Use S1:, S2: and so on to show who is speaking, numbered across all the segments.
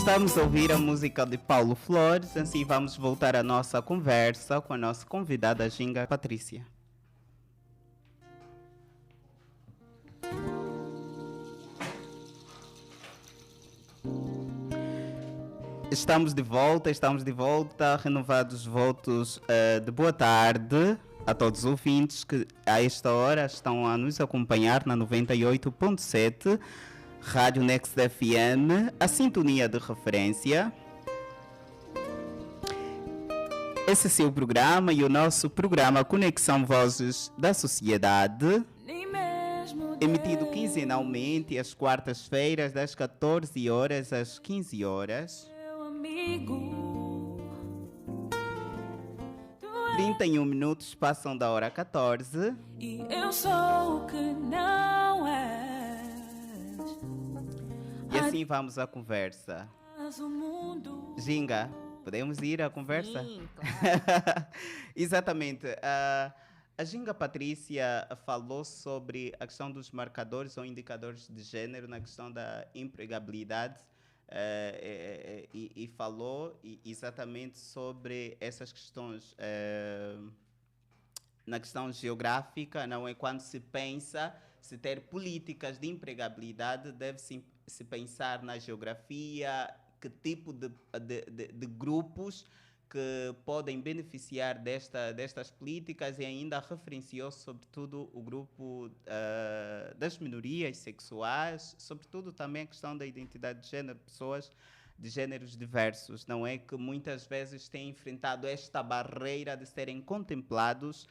S1: Estamos a ouvir a música de Paulo Flores, assim vamos voltar à nossa conversa com a nossa convidada Ginga Patrícia. Estamos de volta, renovados votos de boa tarde a todos os ouvintes que a esta hora estão a nos acompanhar na 98.7 Rádio Next FM, a sintonia de referência. Esse é o seu programa e o nosso programa Conexão Vozes da Sociedade, emitido quinzenalmente às quartas-feiras, das 14 horas às 15 horas. 31 minutos passam da hora 14.
S2: E eu sou o que não és.
S1: E assim vamos à conversa. Ginga, podemos ir à conversa?
S3: Sim, claro.
S1: Exatamente. A Ginga Patrícia falou sobre a questão dos marcadores ou indicadores de género na questão da empregabilidade. E falou exatamente sobre essas questões na questão geográfica, não é? Quando se pensa se ter políticas de empregabilidade, deve-se se pensar na geografia, que tipo de grupos que podem beneficiar destas políticas, e ainda referenciou sobretudo o grupo das minorias sexuais, sobretudo também a questão da identidade de género, pessoas de géneros diversos, não é? Que muitas vezes têm enfrentado esta barreira de serem contemplados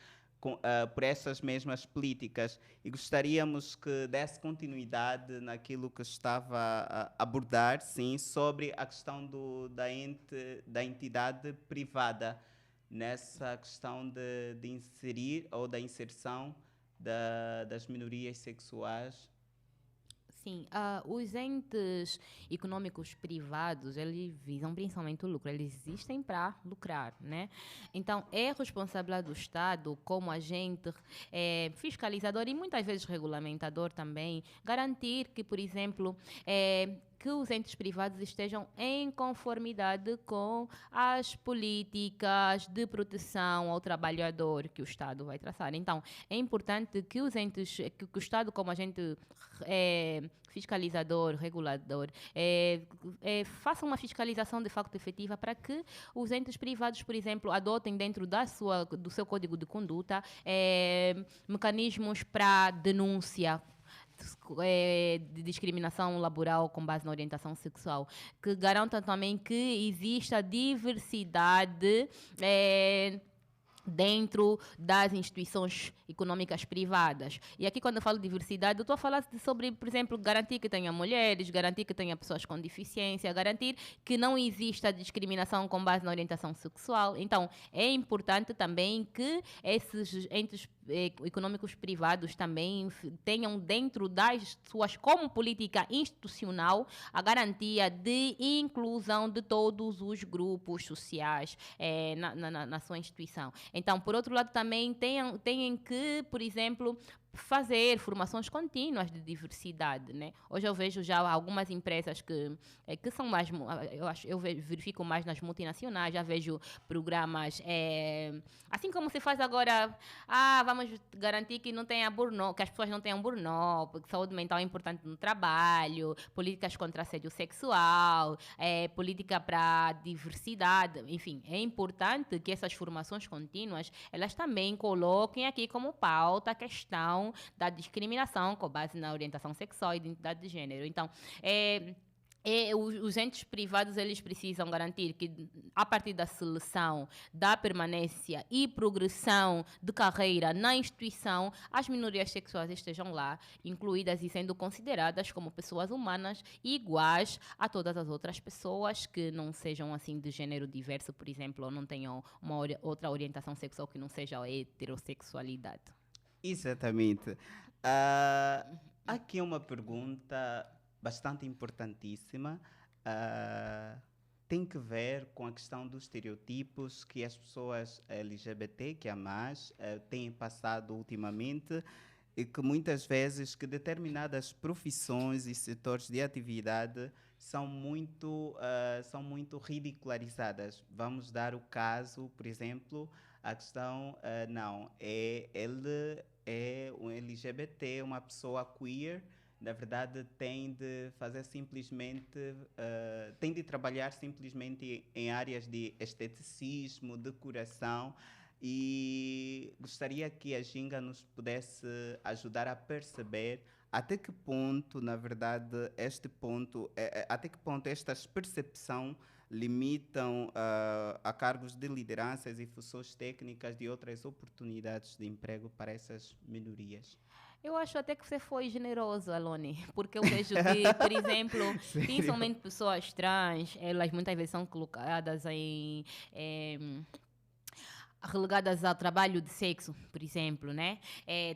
S1: por essas mesmas políticas, e gostaríamos que desse continuidade naquilo que estava a abordar, sim, sobre a questão da entidade privada nessa questão de inserir ou da inserção das minorias sexuais.
S3: Sim, os entes econômicos privados, eles visam principalmente o lucro, eles existem para lucrar, né? Então, é responsabilidade do Estado, como agente fiscalizador e muitas vezes regulamentador também, garantir que, por exemplo, que os entes privados estejam em conformidade com as políticas de proteção ao trabalhador que o Estado vai traçar. Então, é importante que os entes, que o Estado, como agente fiscalizador, regulador, faça uma fiscalização de facto efetiva para que os entes privados, por exemplo, adotem dentro do seu código de conduta mecanismos para denúncia de discriminação laboral com base na orientação sexual, que garantam também que exista diversidade dentro das instituições econômicas privadas. E aqui, quando eu falo de diversidade, eu estou a falar sobre, por exemplo, garantir que tenha mulheres, garantir que tenha pessoas com deficiência, garantir que não exista discriminação com base na orientação sexual. Então, é importante também que esses entes econômicos privados também tenham dentro das suas, como política institucional, a garantia de inclusão de todos os grupos sociais na sua instituição. Então, por outro lado, também têm que, por exemplo, fazer formações contínuas de diversidade, né? Hoje eu vejo já algumas empresas que são mais, eu verifico mais nas multinacionais, já vejo programas, assim como se faz agora, vamos garantir que não tenha burnout, que as pessoas não tenham burnout, porque saúde mental é importante no trabalho, políticas contra assédio sexual, política para diversidade, enfim, é importante que essas formações contínuas, elas também coloquem aqui como pauta a questão da discriminação com base na orientação sexual e identidade de gênero. Então, os entes privados, eles precisam garantir que, a partir da seleção, da permanência e progressão de carreira na instituição, as minorias sexuais estejam lá, incluídas e sendo consideradas como pessoas humanas iguais a todas as outras pessoas que não sejam assim de gênero diverso, por exemplo, ou não tenham uma outra orientação sexual que não seja a heterossexualidade.
S1: Exatamente. Aqui uma pergunta bastante importantíssima. Tem que ver com a questão dos estereotipos que as pessoas LGBT, que há mais, têm passado ultimamente, e que muitas vezes que determinadas profissões e setores de atividade são muito ridicularizadas. Vamos dar o caso, por exemplo, a questão, não, ele é um LGBT, uma pessoa queer, na verdade tem de fazer simplesmente, tem de trabalhar simplesmente em áreas de esteticismo, decoração, e gostaria que a Ginga nos pudesse ajudar a perceber até que ponto, na verdade, até que ponto estas percepção limitam a cargos de lideranças e funções técnicas de outras oportunidades de emprego para essas minorias.
S3: Eu acho até que você foi generoso, Alone, porque eu vejo que, por exemplo,
S1: Sério?
S3: principalmente pessoas trans, elas muitas vezes são colocadas em relegadas ao trabalho de sexo, por exemplo, né?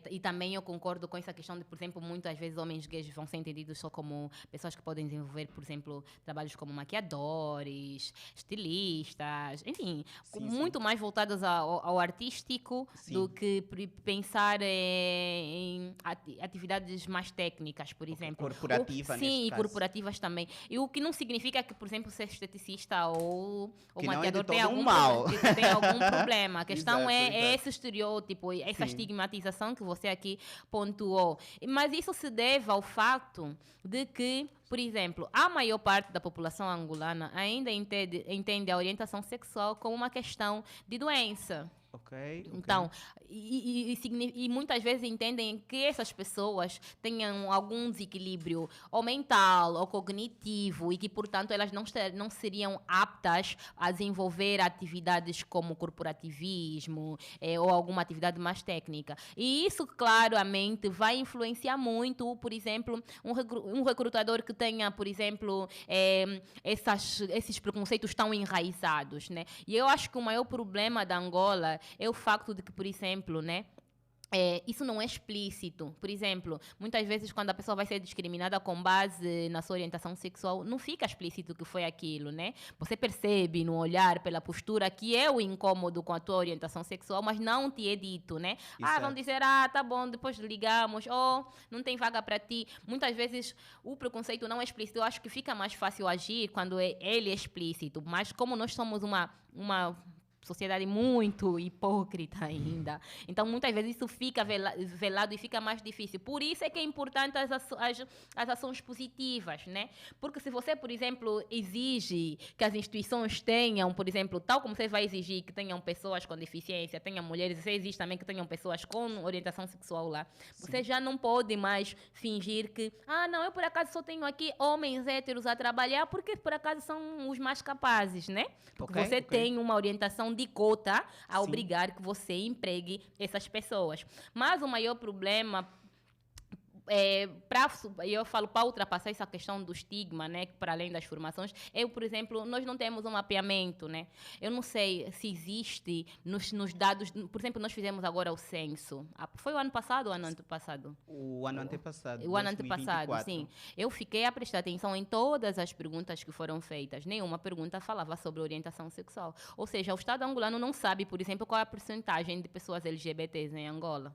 S3: E também eu concordo com essa questão de, por exemplo, muitas vezes homens gays vão ser entendidos só como pessoas que podem desenvolver, por exemplo, trabalhos como maquiadores, estilistas, enfim,
S1: Sim,
S3: muito mais voltados ao artístico
S1: sim.
S3: do que pensar em atividades mais técnicas, por exemplo.
S1: Corporativa,
S3: Sim,
S1: neste
S3: e
S1: caso.
S3: corporativas também. E o que não significa que, por exemplo, ser esteticista ou
S1: Que não é
S3: maquiador
S1: de
S3: tem
S1: todo
S3: algum,
S1: mal.
S3: que tem algum problema. A questão
S1: Exato,
S3: é
S1: exato.
S3: esse estereótipo, essa
S1: Sim.
S3: estigmatização que você aqui pontuou. Mas isso se deve ao fato de que, por exemplo, a maior parte da população angolana ainda entende a orientação sexual como uma questão de doença.
S1: Ok.
S3: Então, e muitas vezes entendem que essas pessoas tenham algum desequilíbrio ou mental ou cognitivo e que, portanto, elas não seriam aptas a desenvolver atividades como corporativismo ou alguma atividade mais técnica. E isso, claramente, vai influenciar muito, por exemplo, um recrutador que tenha, por exemplo, esses preconceitos tão enraizados, né? E eu acho que o maior problema da Angola é o facto de que, por exemplo, né, isso não é explícito. Por exemplo, muitas vezes quando a pessoa vai ser discriminada com base na sua orientação sexual, não fica explícito que foi aquilo, né? Você percebe no olhar, pela postura, que é o incômodo com a tua orientação sexual, mas não te é dito, né?
S1: Exato.
S3: Vão dizer, tá bom, depois ligamos, não tem vaga para ti. Muitas vezes o preconceito não é explícito. Eu acho que fica mais fácil agir quando ele é explícito, mas como nós somos uma sociedade muito hipócrita ainda. Então, muitas vezes isso fica velado e fica mais difícil. Por isso é que é importante as ações positivas, né? Porque se você, por exemplo, exige que as instituições tenham, por exemplo, tal como você vai exigir que tenham pessoas com deficiência, tenham mulheres, você exige também que tenham pessoas com orientação sexual lá.
S1: Sim.
S3: Você já não pode mais fingir que, não, eu por acaso só tenho aqui homens héteros a trabalhar porque por acaso são os mais capazes, né? Porque
S1: Ok,
S3: você
S1: ok.
S3: tem uma orientação de cota a
S1: Sim.
S3: obrigar que você empregue essas pessoas. Mas o maior problema eu falo para ultrapassar essa questão do estigma, né, para além das formações, por exemplo, nós não temos um mapeamento, né? Eu não sei se existe nos dados, por exemplo, nós fizemos agora o censo. Foi o ano passado ou ano antepassado?
S1: O ano antepassado.
S3: O ano antepassado,
S1: 2024.
S3: sim. Eu fiquei a prestar atenção em todas as perguntas que foram feitas. Nenhuma pergunta falava sobre orientação sexual. Ou seja, o Estado angolano não sabe, por exemplo, qual é a porcentagem de pessoas LGBTs em Angola.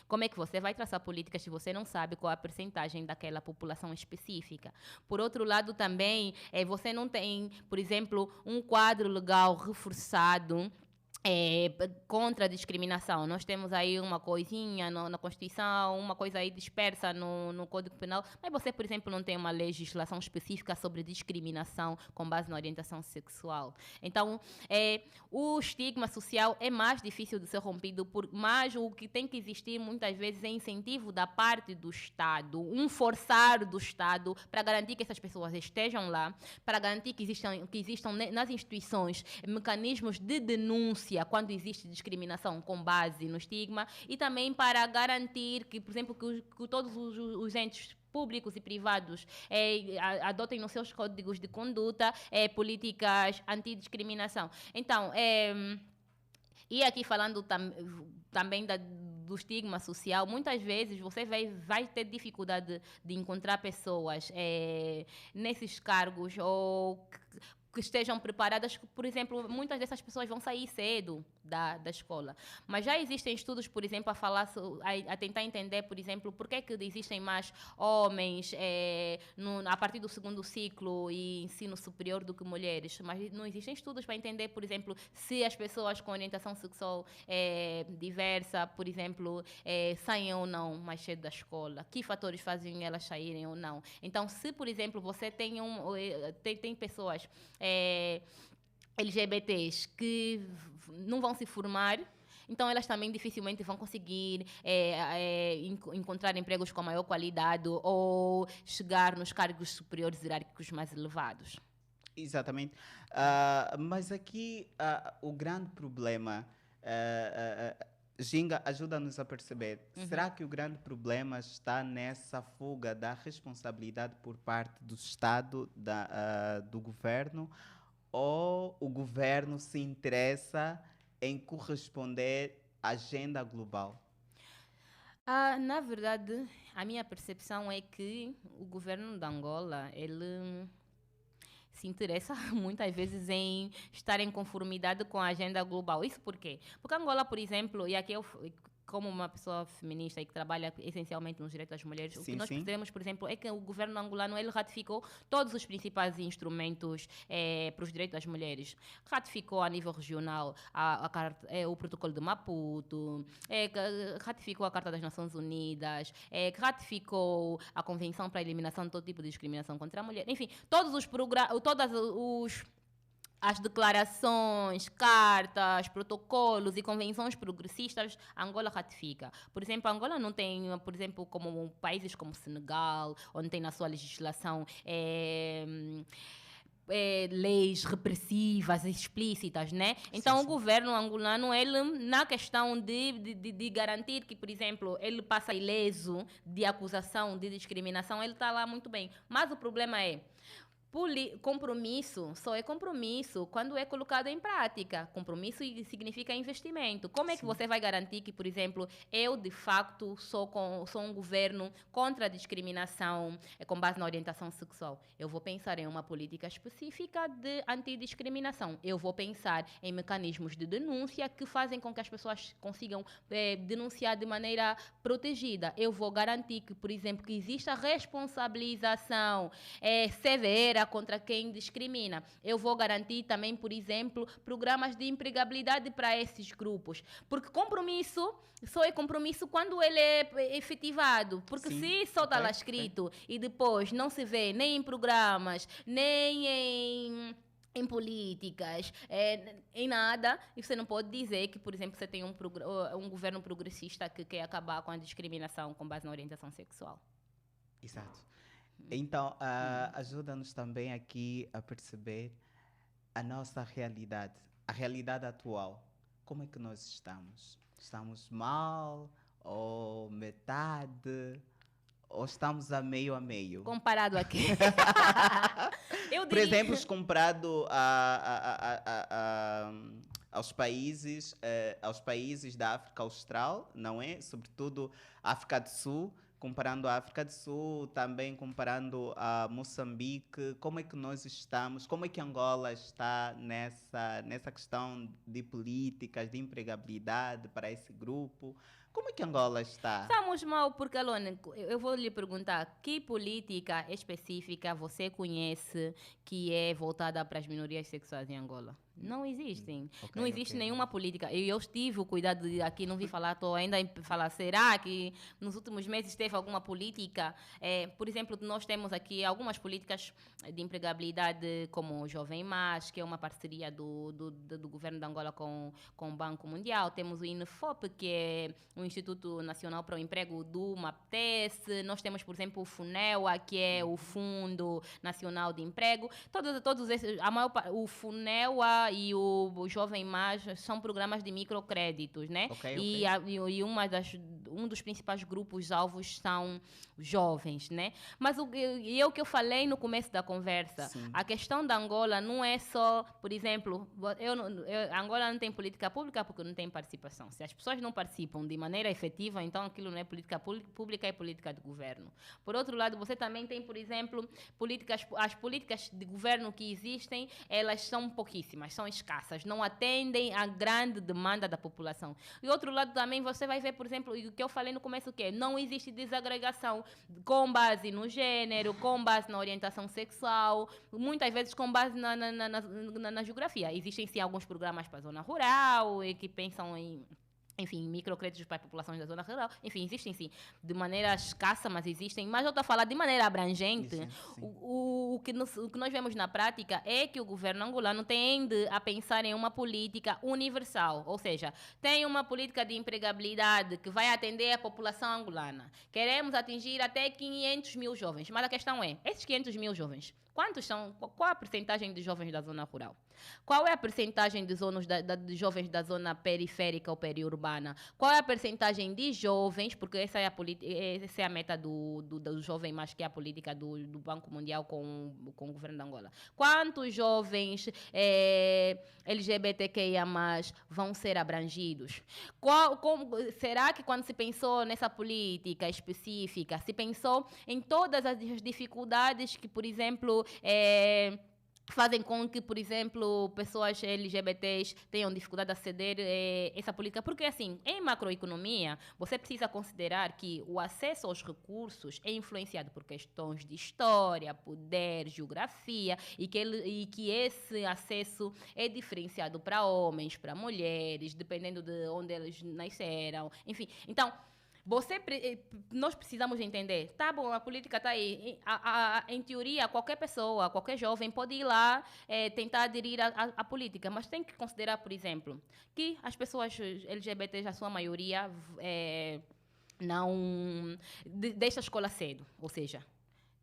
S3: Como é que você vai traçar políticas se você não sabe qual é a percentagem daquela população específica? Por outro lado, também, você não tem, por exemplo, um quadro legal reforçado contra a discriminação. Nós temos aí uma coisinha na Constituição, uma coisa aí dispersa no Código Penal, mas você, por exemplo, não tem uma legislação específica sobre discriminação com base na orientação sexual. Então, o estigma social é mais difícil de ser rompido, mas o que tem que existir muitas vezes é incentivo da parte do Estado, um forçar do Estado para garantir que essas pessoas estejam lá, para garantir que existam nas instituições mecanismos de denúncia quando existe discriminação com base no estigma e também para garantir que, por exemplo, que todos os entes públicos e privados adotem nos seus códigos de conduta políticas antidiscriminação. Então, e aqui falando também do estigma social, muitas vezes você vai ter dificuldade de encontrar pessoas nesses cargos ou que estejam preparadas, por exemplo, muitas dessas pessoas vão sair cedo da escola. Mas já existem estudos, por exemplo, a falar, a tentar entender, por exemplo, por que é que existem mais homens a partir do segundo ciclo e ensino superior do que mulheres. Mas não existem estudos para entender, por exemplo, se as pessoas com orientação sexual diversa, por exemplo, saem ou não mais cedo da escola. Que fatores fazem elas saírem ou não. Então, se, por exemplo, você tem pessoas LGBTs que não vão se formar, então elas também dificilmente vão conseguir encontrar empregos com maior qualidade ou chegar nos cargos superiores hierárquicos mais elevados.
S1: Exatamente. Mas aqui o grande problema, Ginga, ajuda-nos a perceber, será que o grande problema está nessa fuga da responsabilidade por parte do Estado, do governo, ou o governo se interessa em corresponder à agenda global?
S3: Na verdade, a minha percepção é que o governo de Angola, ele se interessa muitas vezes em estar em conformidade com a agenda global. Isso por quê? Porque Angola, por exemplo, e aqui eu, como uma pessoa feminista e que trabalha essencialmente nos direitos das mulheres, o que nós percebemos, por exemplo, é que o governo angolano ele ratificou todos os principais instrumentos para os direitos das mulheres. Ratificou a nível regional o protocolo de Maputo, ratificou a Carta das Nações Unidas, ratificou a Convenção para a Eliminação de todo tipo de discriminação contra a mulher. Enfim, todos os programas, as declarações, cartas, protocolos e convenções progressistas, Angola ratifica. Por exemplo, Angola não tem, por exemplo, como países como Senegal, onde tem na sua legislação leis repressivas, explícitas, né? Então, o governo angolano, ele, na questão de garantir que, por exemplo, ele passa ileso de acusação de discriminação, ele está lá muito bem. Mas o problema é, compromisso só é compromisso quando é colocado em prática. Compromisso significa investimento. Como é que você vai garantir que, por exemplo, eu, de facto, sou um governo contra a discriminação com base na orientação sexual? Eu vou pensar em uma política específica de antidiscriminação. Eu vou pensar em mecanismos de denúncia que fazem com que as pessoas consigam denunciar de maneira protegida. Eu vou garantir que, por exemplo, que exista responsabilização severa contra quem discrimina. Eu vou garantir também, por exemplo, programas de empregabilidade para esses grupos. Porque compromisso só é compromisso quando ele é efetivado. Porque se só está lá escrito e depois não se vê nem em programas, nem em políticas, em nada, e você não pode dizer que, por exemplo, você tem um governo progressista que quer acabar com a discriminação com base na orientação sexual.
S1: Exato. Então, ajuda-nos também aqui a perceber a nossa realidade, a realidade atual. Como é que nós estamos? Estamos mal? Ou metade? Ou estamos a meio?
S3: Comparado a quê?
S1: Por exemplo, comparado aos países da África Austral, não é? Sobretudo a África do Sul, comparando a África do Sul, também comparando a Moçambique, como é que nós estamos, como é que Angola está nessa questão de políticas, de empregabilidade para esse grupo? Como é que Angola está?
S3: Estamos mal porque, Alone, eu vou lhe perguntar, que política específica você conhece que é voltada para as minorias sexuais em Angola? Não existem. Não existe nenhuma política. Eu tive o cuidado de aqui, não vi falar, estou ainda a falar, será que nos últimos meses teve alguma política? Por exemplo, nós temos aqui algumas políticas de empregabilidade, como o Jovem Mais, que é uma parceria do governo de Angola com o Banco Mundial. Temos o INEFOP, que é o Instituto Nacional para o Emprego do MAPTES. Nós temos, por exemplo, o FUNEWA, que é o Fundo Nacional de Emprego. Todos esses, o FUNEWA e o Jovem Mais são programas de microcréditos, né? E uma um dos principais grupos-alvos são jovens, né? Mas o que eu falei no começo da conversa,
S1: Sim.
S3: a questão da Angola não é só, por exemplo, Angola não tem política pública porque não tem participação. Se as pessoas não participam de maneira efetiva, então aquilo não é política pública, é política de governo. Por outro lado, você também tem, por exemplo, as políticas de governo que existem, elas são pouquíssimas, são escassas, não atendem à grande demanda da população. E outro lado também você vai ver, por exemplo, o que eu falei no começo, que não existe desagregação com base no gênero, com base na orientação sexual, muitas vezes com base na geografia. Existem sim alguns programas para a zona rural e que pensam em, enfim, microcréditos para populações da zona rural. Enfim, existem sim, de maneira escassa, mas existem. Mas eu estou a falar de maneira abrangente.
S1: Sim, sim.
S3: O que nós vemos na prática é que o governo angolano tende a pensar em uma política universal. Ou seja, tem uma política de empregabilidade que vai atender a população angolana. Queremos atingir até 500 mil jovens. Mas a questão é, esses 500 mil jovens, quantos são? Qual a percentagem de jovens da zona rural? Qual é a percentagem de jovens da zona periférica ou periurbana? Qual é a percentagem de jovens, porque essa é a meta do jovem, mas que é a política do Banco Mundial com o governo de Angola. Quantos jovens LGBTQIA+, vão ser abrangidos? Será que quando se pensou nessa política específica, se pensou em todas as dificuldades que, por exemplo, fazem com que, por exemplo, pessoas LGBTs tenham dificuldade de aceder a essa política? Porque, assim, em macroeconomia, você precisa considerar que o acesso aos recursos é influenciado por questões de história, poder, geografia, e que esse acesso é diferenciado para homens, para mulheres, dependendo de onde eles nasceram, enfim. Então, nós precisamos entender, tá bom, a política está aí. Em teoria, qualquer pessoa, qualquer jovem pode ir lá tentar aderir à política, mas tem que considerar, por exemplo, que as pessoas LGBTs, a sua maioria, não deixa a escola cedo, ou seja,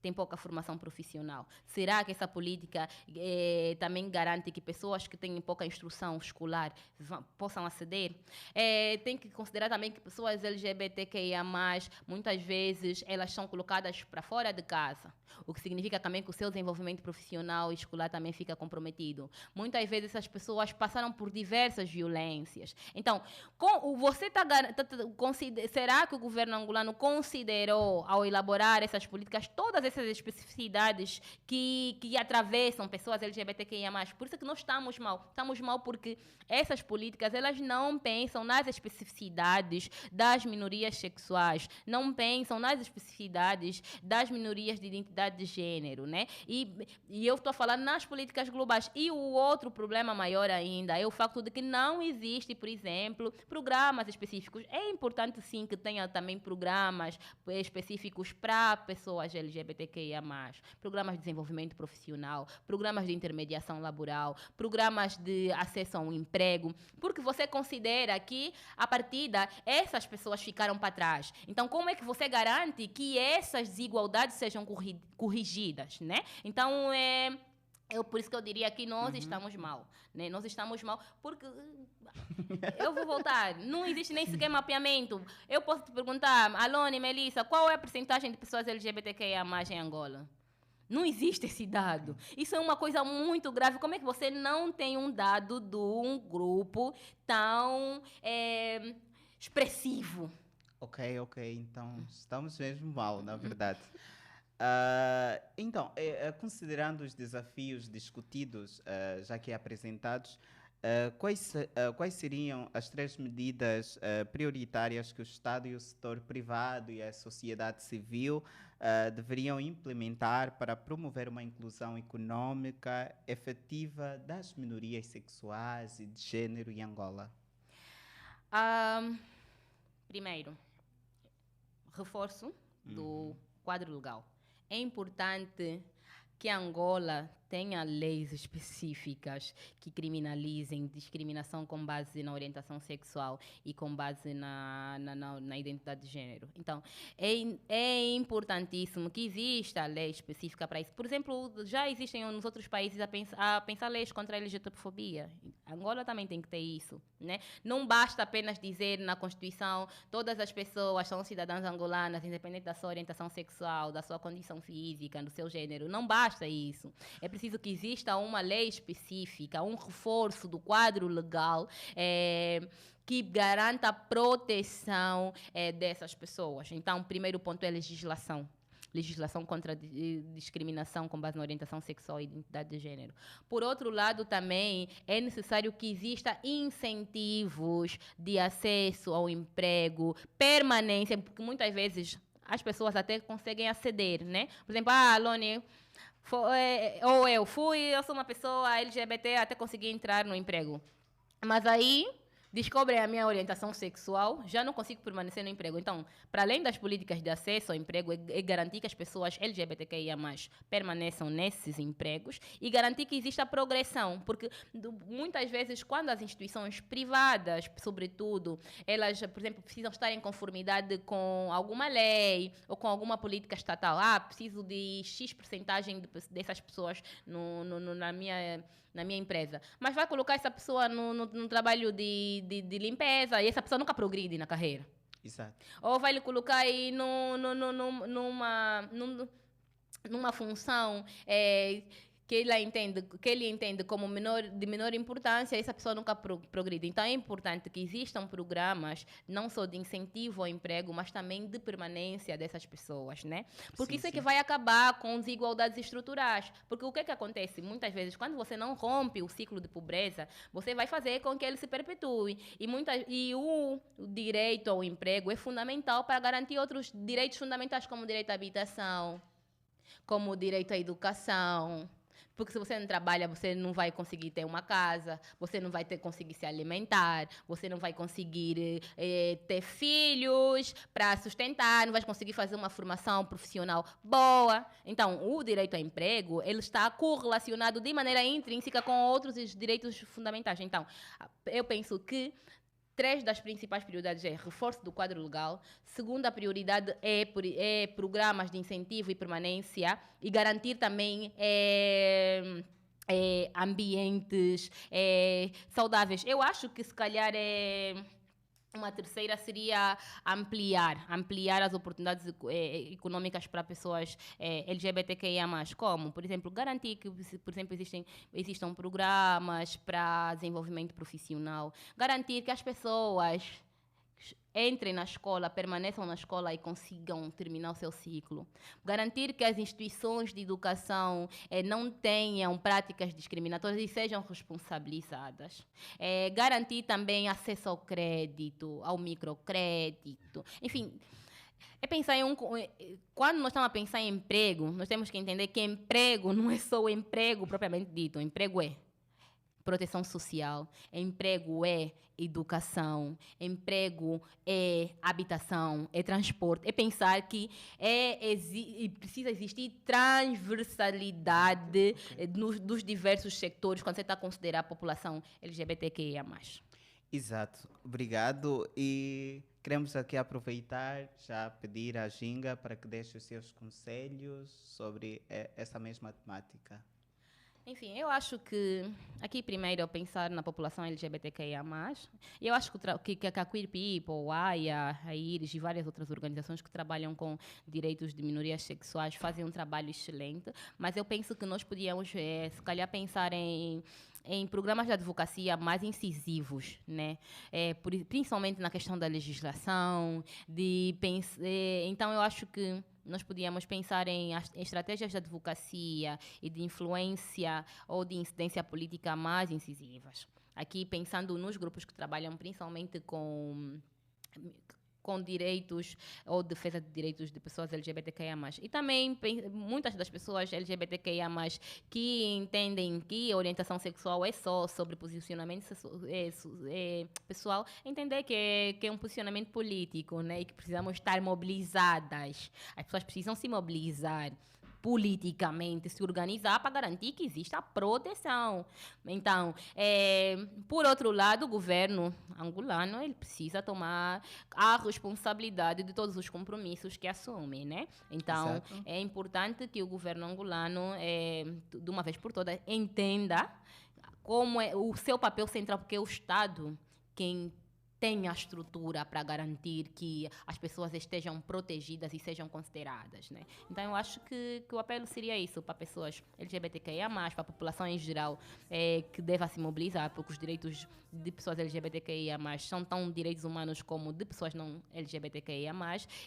S3: tem pouca formação profissional. Será que essa política também garante que pessoas que têm pouca instrução escolar possam aceder? Tem que considerar também que pessoas LGBTQIA+, muitas vezes, elas são colocadas para fora de casa, o que significa também que o seu desenvolvimento profissional e escolar também fica comprometido. Muitas vezes essas pessoas passaram por diversas violências. Então, será que o governo angolano considerou, ao elaborar essas políticas, todas essas especificidades que atravessam pessoas LGBTQIA+? Por isso que nós estamos mal. Estamos mal porque essas políticas, elas não pensam nas especificidades das minorias sexuais, não pensam nas especificidades das minorias de identidade de gênero, né? E eu estou falando nas políticas globais. E o outro problema maior ainda é o facto de que não existe, por exemplo, programas específicos. É importante, sim, que tenha também programas específicos para pessoas LGBTQIA+, programas de desenvolvimento profissional, programas de intermediação laboral, programas de acesso a um emprego, porque você considera que, a partida, essas pessoas ficaram para trás. Então, como é que você garante que essas desigualdades sejam corrigidas, né? Então, por isso que eu diria que nós estamos mal, né? Nós estamos mal porque eu vou voltar. Não existe nem sequer mapeamento. Eu posso te perguntar, Alone, Melissa, qual é a percentagem de pessoas LGBTQIA+ em Angola? Não existe esse dado. Isso é uma coisa muito grave. Como é que você não tem um dado de um grupo tão expressivo?
S1: Ok. Então, estamos mesmo mal, na verdade. Então, considerando os desafios discutidos, já que apresentados, quais seriam as 3 medidas prioritárias que o Estado e o setor privado e a sociedade civil deveriam implementar para promover uma inclusão econômica efetiva das minorias sexuais e de gênero em Angola?
S3: Primeiro, reforço do quadro legal. É importante que Angola tenha leis específicas que criminalizem discriminação com base na orientação sexual e com base na identidade de gênero. Então, é importantíssimo que exista lei específica para isso. Por exemplo, já existem nos outros países a pensar leis contra a LGBTfobia. Angola também tem que ter isso, né? Não basta apenas dizer na Constituição todas as pessoas são cidadãs angolanas, independente da sua orientação sexual, da sua condição física, do seu gênero. Não basta isso. É preciso que exista uma lei específica, um reforço do quadro legal que garanta a proteção dessas pessoas. Então, o primeiro ponto é legislação. Legislação contra a discriminação com base na orientação sexual e identidade de gênero. Por outro lado, também é necessário que exista incentivos de acesso ao emprego, permanência, porque muitas vezes as pessoas até conseguem aceder, né? Por exemplo, Loni, eu sou uma pessoa LGBT, até consegui entrar no emprego. Mas aí descobrem a minha orientação sexual, já não consigo permanecer no emprego. Então, para além das políticas de acesso ao emprego, é garantir que as pessoas LGBTQIA+, permaneçam nesses empregos e garantir que exista progressão, porque muitas vezes, quando as instituições privadas, sobretudo, elas, por exemplo, precisam estar em conformidade com alguma lei ou com alguma política estatal, preciso de X percentagem dessas pessoas na minha empresa. Mas vai colocar essa pessoa no trabalho de limpeza e essa pessoa nunca progride na carreira.
S1: Exato.
S3: Ou vai lhe colocar aí numa função que ele entende como de menor importância, essa pessoa nunca progride. Então, é importante que existam programas, não só de incentivo ao emprego, mas também de permanência dessas pessoas, né? Porque
S1: Sim,
S3: isso é
S1: sim.
S3: que vai acabar com desigualdades estruturais. Porque o que é que acontece? Muitas vezes, quando você não rompe o ciclo de pobreza, você vai fazer com que ele se perpetue. E o direito ao emprego é fundamental para garantir outros direitos fundamentais, como o direito à habitação, como o direito à educação. Porque se você não trabalha, você não vai conseguir ter uma casa, você não vai conseguir se alimentar, você não vai conseguir ter filhos para sustentar, não vai conseguir fazer uma formação profissional boa. Então, o direito ao emprego, ele está correlacionado de maneira intrínseca com outros direitos fundamentais. Então, eu penso que 3 das principais prioridades é reforço do quadro legal. Segunda prioridade é programas de incentivo e permanência e garantir também ambientes saudáveis. Eu acho que, se calhar, uma terceira seria ampliar as oportunidades econômicas para pessoas LGBTQIA+. Como, por exemplo, garantir que, por exemplo, existam programas para desenvolvimento profissional. Garantir que as pessoas entrem na escola, permaneçam na escola e consigam terminar o seu ciclo. Garantir que as instituições de educação não tenham práticas discriminatórias e sejam responsabilizadas. Garantir também acesso ao crédito, ao microcrédito. Enfim, pensar quando nós estamos a pensar em emprego, nós temos que entender que emprego não é só o emprego propriamente dito. Emprego é proteção social, emprego é educação, emprego é habitação, é transporte, é pensar que precisa existir transversalidade dos diversos setores quando você está a considerar a população LGBTQIA+.
S1: Exato, obrigado. E queremos aqui aproveitar, já pedir à Ginga para que deixe os seus conselhos sobre essa mesma temática.
S3: Enfim, eu acho que aqui primeiro eu pensar na população LGBTQIA+. Eu acho que a Queer People, a AIA, a IRIS e várias outras organizações que trabalham com direitos de minorias sexuais fazem um trabalho excelente, mas eu penso que nós podíamos, se calhar, pensar em programas de advocacia mais incisivos, né? Principalmente na questão da legislação, então eu acho que nós podíamos pensar em estratégias de advocacia e de influência ou de incidência política mais incisivas. Aqui pensando nos grupos que trabalham principalmente com direitos ou defesa de direitos de pessoas LGBTQIA+. E também muitas das pessoas LGBTQIA+, que entendem que a orientação sexual é só sobre posicionamento pessoal, entender que é um posicionamento político, né? E que precisamos estar mobilizadas. As pessoas precisam se mobilizar politicamente se organizar para garantir que exista a proteção. Então, por outro lado, o governo angolano ele precisa tomar a responsabilidade de todos os compromissos que assume, né? Então,
S1: Exato.
S3: é importante que o governo angolano, de uma vez por todas, entenda como é o seu papel central, porque é o Estado quem tem a estrutura para garantir que as pessoas estejam protegidas e sejam consideradas, né? Então, eu acho que o apelo seria isso, para pessoas LGBTQIA+, para a população em geral, que deva se mobilizar, porque os direitos de pessoas LGBTQIA+, são tão direitos humanos como de pessoas não LGBTQIA+,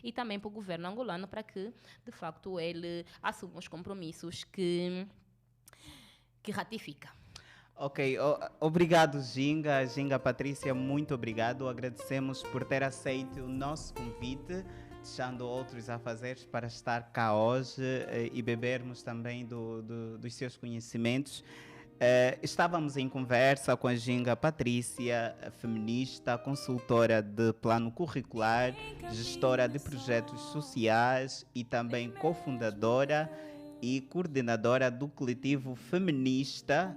S3: e também para o governo angolano, para que, de facto, ele assuma os compromissos que ratifica.
S1: Ok, obrigado Ginga. Ginga Patrícia, muito obrigado. Agradecemos por ter aceito o nosso convite, deixando outros a fazer para estar cá hoje e bebermos também dos seus conhecimentos. Estávamos em conversa com a Ginga Patrícia, feminista, consultora de plano curricular, gestora de projetos sociais e também cofundadora e coordenadora do coletivo feminista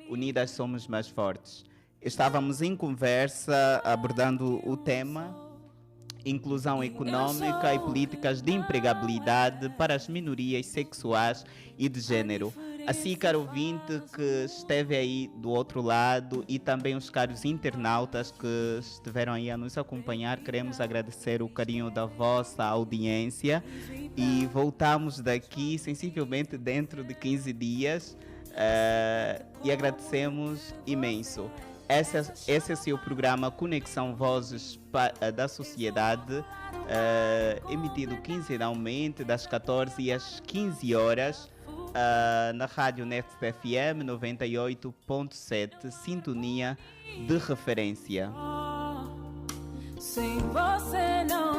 S1: Unidas Somos Mais Fortes. Estávamos em conversa abordando o tema inclusão econômica e políticas de empregabilidade para as minorias sexuais e de género. Assim, caro ouvinte que esteve aí do outro lado e também os caros internautas que estiveram aí a nos acompanhar, queremos agradecer o carinho da vossa audiência e voltamos daqui sensivelmente dentro de 15 dias e agradecemos imenso. Esse é o seu programa Conexão Vozes da Sociedade, emitido quinzenalmente das 14 às 15 horas na Rádio Next FM 98.7, sintonia de referência.
S2: Sem você não